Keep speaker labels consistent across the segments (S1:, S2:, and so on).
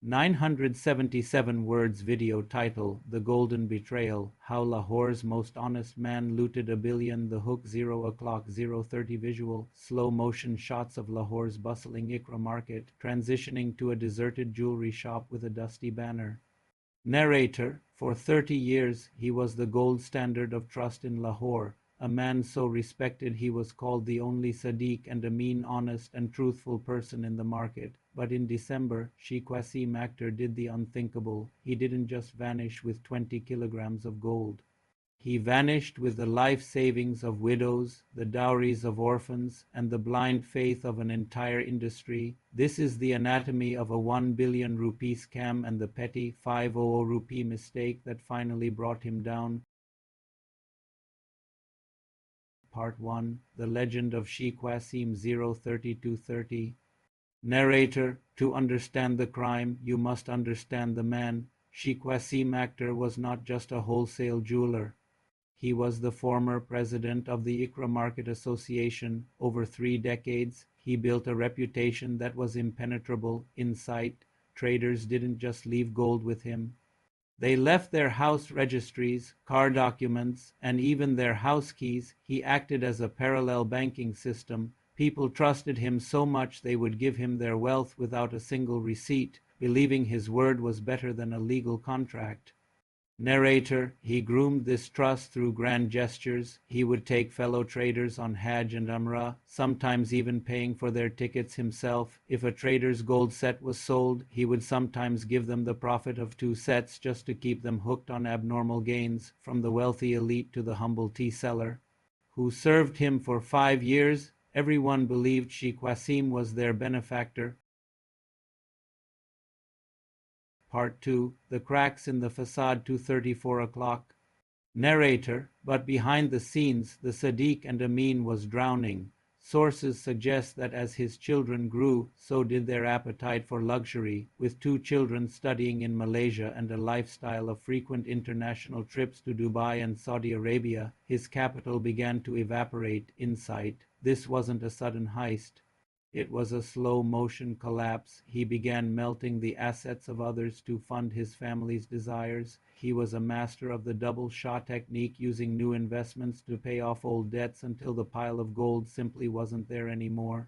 S1: 977 words video title, The Golden Betrayal, How Lahore's Most Honest Man Looted a Billion. The hook 0:0:30 visual, slow motion shots of Lahore's bustling Ichhra market, transitioning to a deserted jewelry shop with a dusty banner. Narrator, for 30 years he was the gold standard of trust in Lahore, a man so respected he was called the only Sadiq and Amin honest and truthful person in the market. But in December, Sheikh Waseem Akhtar did the unthinkable. He didn't just vanish with 20 kilograms of gold. He vanished with the life savings of widows, the dowries of orphans, and the blind faith of an entire industry. This is the anatomy of a 1 billion rupee scam and the petty 500 rupee mistake that finally brought him down. Part 1, The Legend of Sheikh Waseem 03230. Narrator, to understand the crime, you must understand the man. Sheikh Waseem Akhtar was not just a wholesale jeweler. He was the former president of the Ichhra Market Association. Over 3 decades, he built a reputation that was impenetrable. In sight, traders didn't just leave gold with him. They left their house registries, car documents, and even their house keys. He acted as a parallel banking system. People trusted him so much they would give him their wealth without a single receipt, believing his word was better than a legal contract. Narrator, he groomed this trust through grand gestures. He would take fellow traders on Hajj and Umrah, sometimes even paying for their tickets himself. If a trader's gold set was sold, he would sometimes give them the profit of 2 sets just to keep them hooked on abnormal gains. From the wealthy elite to the humble tea seller, who served him for 5 years, everyone believed Sheikh Waseem was their benefactor. Part 2, The Cracks in the Facade 2:34 o'clock. Narrator, but behind the scenes, the Sadiq and Amin was drowning. Sources suggest that as his children grew, so did their appetite for luxury. With 2 children studying in Malaysia and a lifestyle of frequent international trips to Dubai and Saudi Arabia, his capital began to evaporate. Insight, this wasn't a sudden heist. It was a slow-motion collapse. He began melting the assets of others to fund his family's desires. He was a master of the double shot technique, using new investments to pay off old debts until the pile of gold simply wasn't there anymore.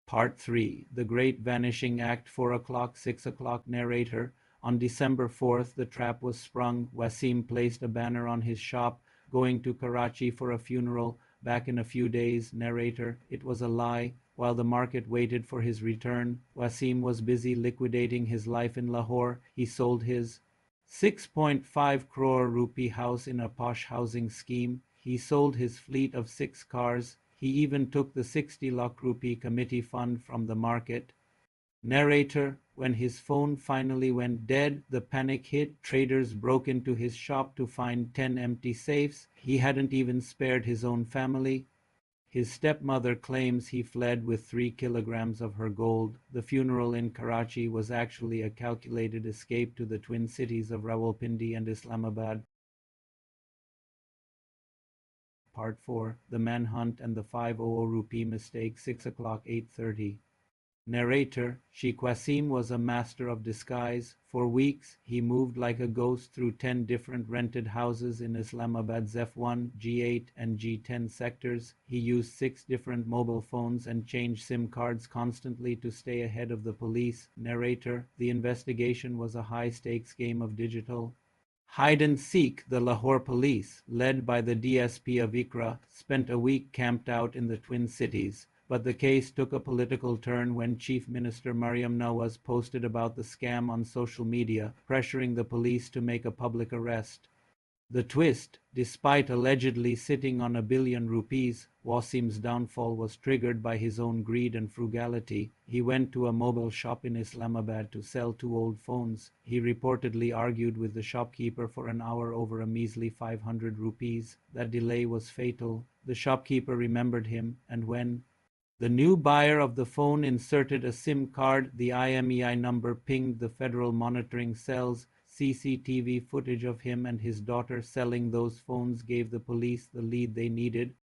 S1: Part 3, The Great Vanishing Act 4:06 o'clock. Narrator, on December 4th, the trap was sprung. Waseem placed a banner on his shop, going to Karachi for a funeral. Back in a few days. Narrator, it was a lie. While the market waited for his return, Waseem was busy liquidating his life in Lahore. He sold his 6.5 crore rupee house in a posh housing scheme. He sold his fleet of 6 cars. He even took the 60 lakh rupee committee fund from the market. Narrator, when his phone finally went dead, the panic hit. Traders broke into his shop to find 10 empty safes. He hadn't even spared his own family. His stepmother claims he fled with 3 kilograms of her gold. The funeral in Karachi was actually a calculated escape to the twin cities of Rawalpindi and Islamabad. Part 4, The Manhunt and the 500 rupee mistake 6 o'clock 8:30. Narrator, Sheikh Waseem was a master of disguise. For weeks, he moved like a ghost through 10 different rented houses in Islamabad's F1, G8, and G10 sectors. He used 6 different mobile phones and changed SIM cards constantly to stay ahead of the police. Narrator, the investigation was a high-stakes game of digital hide and seek. The Lahore police, led by the DSP of Ichhra, spent a week camped out in the twin cities. But the case took a political turn when Chief Minister Maryam Nawaz posted about the scam on social media, pressuring the police to make a public arrest. The twist, despite allegedly sitting on 1 billion rupees, Waseem's downfall was triggered by his own greed and frugality. He went to a mobile shop in Islamabad to sell 2 old phones. He reportedly argued with the shopkeeper for an hour over a measly 500 rupees. That delay was fatal. The shopkeeper remembered him, and when the new buyer of the phone inserted a SIM card, the IMEI number pinged the federal monitoring cells. CCTV footage of him and his daughter selling those phones gave the police the lead they needed.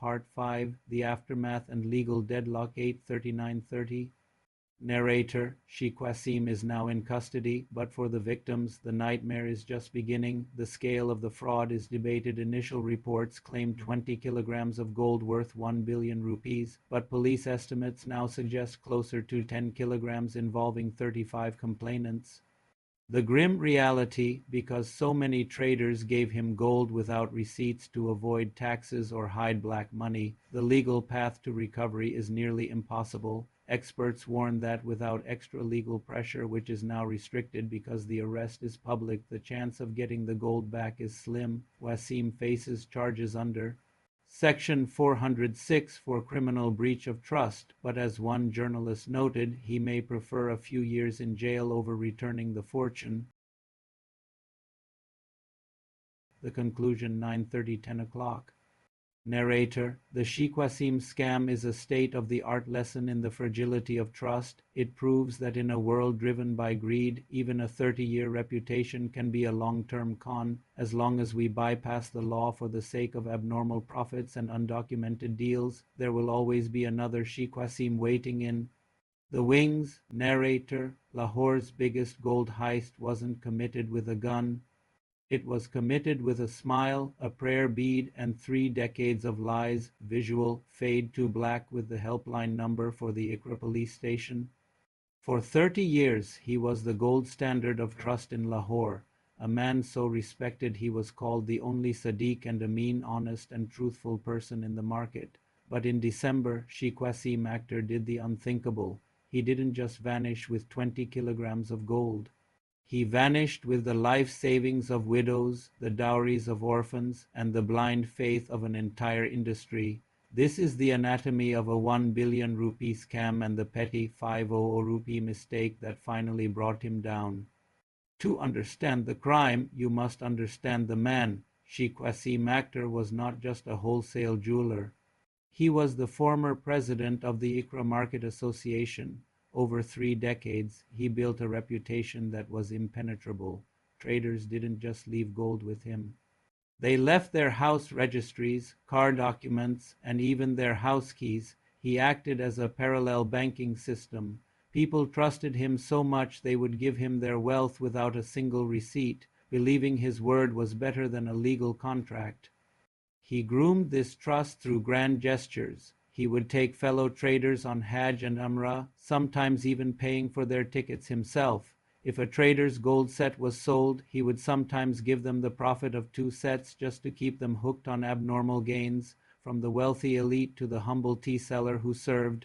S1: Part 5, The Aftermath and Legal Deadlock 8:39:30. Narrator: Sheikh Waseem is now in custody, but for the victims, the nightmare is just beginning. The scale of the fraud is debated. Initial reports claim 20 kilograms of gold worth 1 billion rupees, but police estimates now suggest closer to 10 kilograms involving 35 complainants. The grim reality, because so many traders gave him gold without receipts to avoid taxes or hide black money, the legal path to recovery is nearly impossible. Experts warn that without extra legal pressure, which is now restricted because the arrest is public, the chance of getting the gold back is slim. Waseem faces charges under Section 406 for criminal breach of trust, but as one journalist noted, he may prefer a few years in jail over returning the fortune. The conclusion 9:30, 10 o'clock. Narrator: The Sheikh Waseem scam is a state-of-the-art lesson in the fragility of trust. It proves that in a world driven by greed, even a 30-year reputation can be a long-term con. As long as we bypass the law for the sake of abnormal profits and undocumented deals, there will always be another Sheikh Waseem waiting in the wings. Narrator: Lahore's biggest gold heist wasn't committed with a gun. It was committed with a smile, a prayer bead, and 3 decades of lies. Visual, fade to black with the helpline number for the Ichhra police station. For 30 years, he was the gold standard of trust in Lahore. A man so respected he was called the only Sadiq and Amin honest and truthful person in the market. But in December, Sheikh Waseem Akhtar did the unthinkable. He didn't just vanish with 20 kilograms of gold. He vanished with the life savings of widows, the dowries of orphans, and the blind faith of an entire industry. This is the anatomy of a 1 billion rupee scam and the petty 500 rupee mistake that finally brought him down. To understand the crime, you must understand the man. Sheikh Waseem Akhtar was not just a wholesale jeweler. He was the former president of the Ichhra Market Association. Over 3 decades, he built a reputation that was impenetrable. Traders didn't just leave gold with him. They left their house registries, car documents, and even their house keys. He acted as a parallel banking system. People trusted him so much they would give him their wealth without a single receipt, believing his word was better than a legal contract. He groomed this trust through grand gestures. He would take fellow traders on Hajj and Umrah, sometimes even paying for their tickets himself. If a trader's gold set was sold, he would sometimes give them the profit of 2 sets just to keep them hooked on abnormal gains. From the wealthy elite to the humble tea seller who served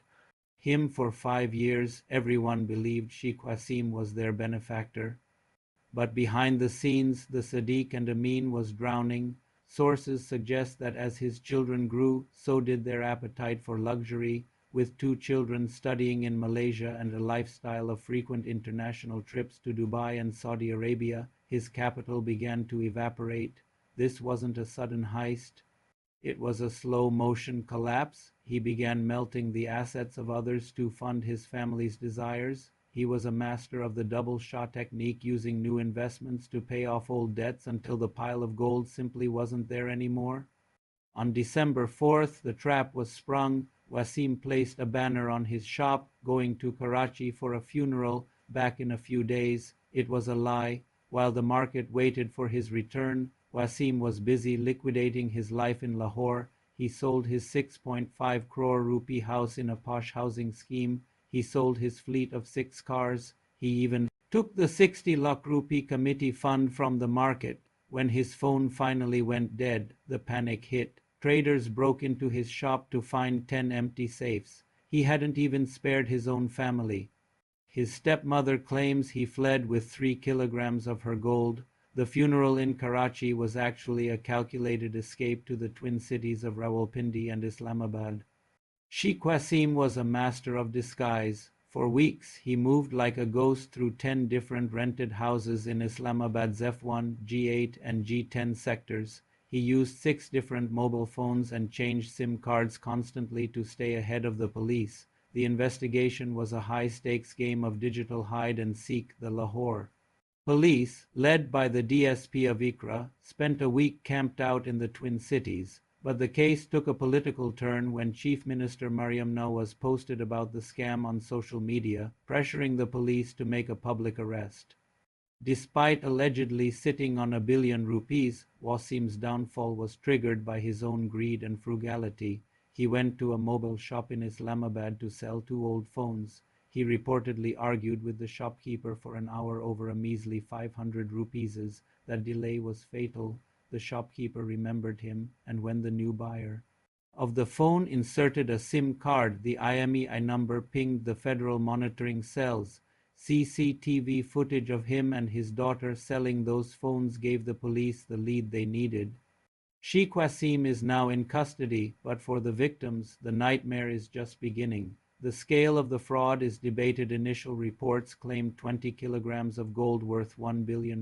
S1: him for 5 years, everyone believed Sheikh Waseem was their benefactor. But behind the scenes, the Sadiq and Amin was drowning. Sources suggest that as his children grew, so did their appetite for luxury. With 2 children studying in Malaysia and a lifestyle of frequent international trips to Dubai and Saudi Arabia, his capital began to evaporate. This wasn't a sudden heist. It was a slow-motion collapse. He began melting the assets of others to fund his family's desires. He was a master of the double shot technique, using new investments to pay off old debts until the pile of gold simply wasn't there anymore. On December 4th, the trap was sprung. Waseem placed a banner on his shop, going to Karachi for a funeral, back in a few days. It was a lie. While the market waited for his return, Waseem was busy liquidating his life in Lahore. He sold his 6.5 crore rupee house in a posh housing scheme. He sold his fleet of 6 cars. He even took the 60 lakh rupee committee fund from the market. When his phone finally went dead, the panic hit. Traders broke into his shop to find 10 empty safes. He hadn't even spared his own family. His stepmother claims he fled with 3 kilograms of her gold. The funeral in Karachi was actually a calculated escape to the twin cities of Rawalpindi and Islamabad. Sheikh Waseem was a master of disguise. For weeks, he moved like a ghost through 10 different rented houses in Islamabad's F1, G8, and G10 sectors. He used 6 different mobile phones and changed SIM cards constantly to stay ahead of the police. The investigation was a high-stakes game of digital hide-and-seek. The Lahore police, led by the DSP of Ichhra, spent a week camped out in the Twin Cities, But the case took a political turn when Chief Minister Maryam Nawaz posted about the scam on social media, pressuring the police to make a public arrest. Despite allegedly sitting on ₹1 billion, Waseem's downfall was triggered by his own greed and frugality. He went to a mobile shop in Islamabad to sell 2 old phones. He reportedly argued with the shopkeeper for an hour over a measly ₹500. That delay was fatal. The shopkeeper remembered him, and when the new buyer of the phone inserted a SIM card, the IMEI number pinged the federal monitoring cells. CCTV footage of him and his daughter selling those phones gave the police the lead they needed. Sheikh Waseem is now in custody, but for the victims, the nightmare is just beginning. The scale of the fraud is debated. Initial reports claimed 20 kilograms of gold worth ₹1 billion,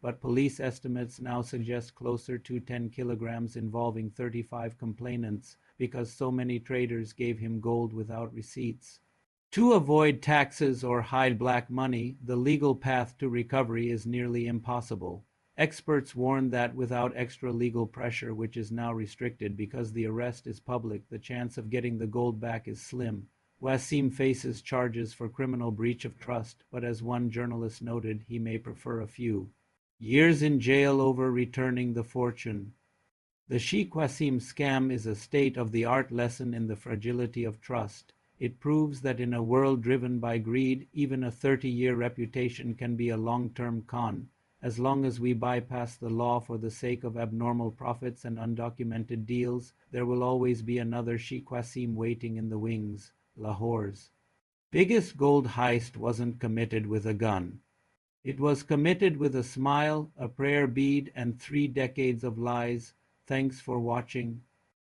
S1: but police estimates now suggest closer to 10 kilograms involving 35 complainants, because so many traders gave him gold without receipts. To avoid taxes or hide black money, the legal path to recovery is nearly impossible. Experts warn that without extra legal pressure, which is now restricted because the arrest is public, the chance of getting the gold back is slim. Waseem faces charges for criminal breach of trust, but as one journalist noted, he may prefer a few years in jail over returning the fortune. The Sheikh Waseem scam is a state-of-the-art lesson in the fragility of trust. It proves that in a world driven by greed, even a 30-year reputation can be a long-term con. As long as we bypass the law for the sake of abnormal profits and undocumented deals, there will always be another Sheikh Waseem waiting in the wings. Lahore's biggest gold heist wasn't committed with a gun. It was committed with a smile, a prayer bead, and 3 decades of lies. Thanks for watching.